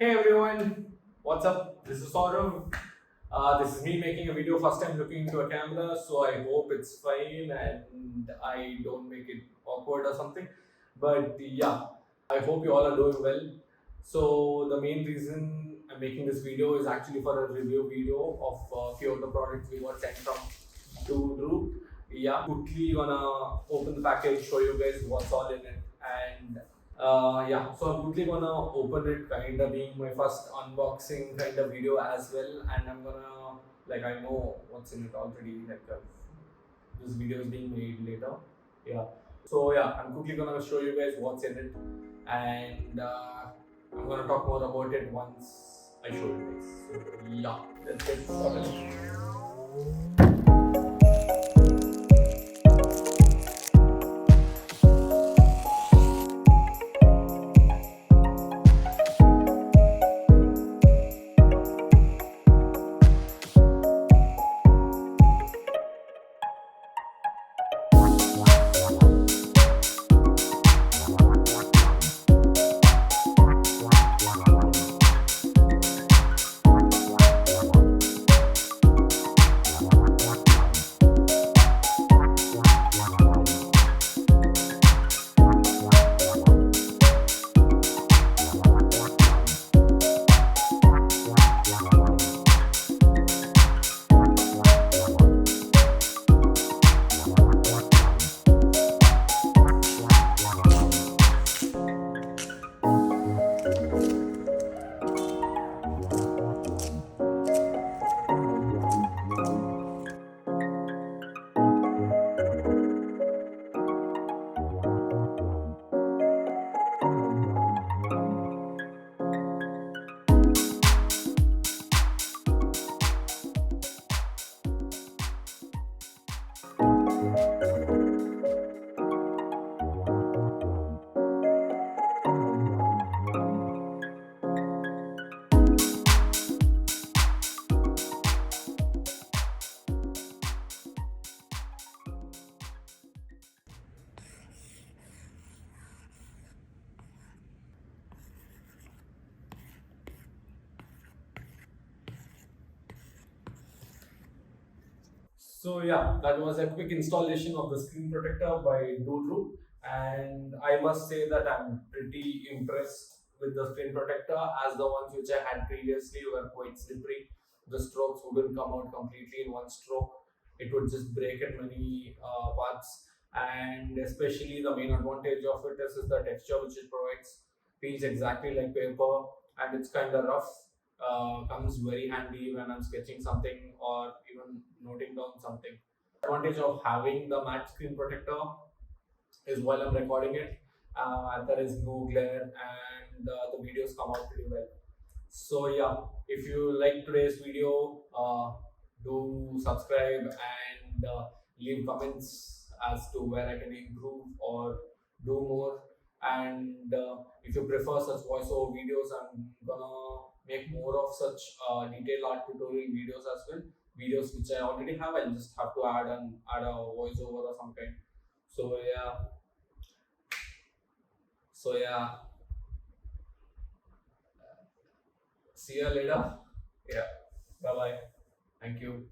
Hey everyone, what's up? This is Saurav. This is me making a video first time looking into a camera, so I hope it's fine and I don't make it awkward or something. But yeah, I hope you all are doing well. So the main reason I'm making this video is actually for a review video of a few of the products we got sent from Doodroo. Yeah, quickly gonna open the package, show you guys what's all in it, and yeah, so I'm quickly gonna open it, kind of being my first unboxing kind of video as well, and I'm gonna I know what's in it already. This video is being made later. Yeah, so yeah, I'm quickly gonna show you guys what's in it, and I'm gonna talk more about it once I show you guys. So yeah, let's get started. So yeah, that was a quick installation of the screen protector by Doodroo, and I must say that I'm pretty impressed with the screen protector, as the ones which I had previously were quite slippery. The strokes wouldn't come out completely in one stroke; it would just break at many parts. And especially the main advantage of it is the texture which it provides. Feels exactly like paper, and it's kind of rough. Comes very handy when I'm sketching something or even noting down something. Advantage of having the matte screen protector is while I'm recording it, there is no glare and the videos come out pretty well. So yeah, if you like today's video, do subscribe and leave comments as to where I can improve or do more. And if you prefer such voiceover videos, I'm gonna make more of such detailed art tutorial videos as well. Videos which I already have, I'll just have to add a voiceover or some kind. So yeah, so yeah. See you later. Yeah. Bye bye. Thank you.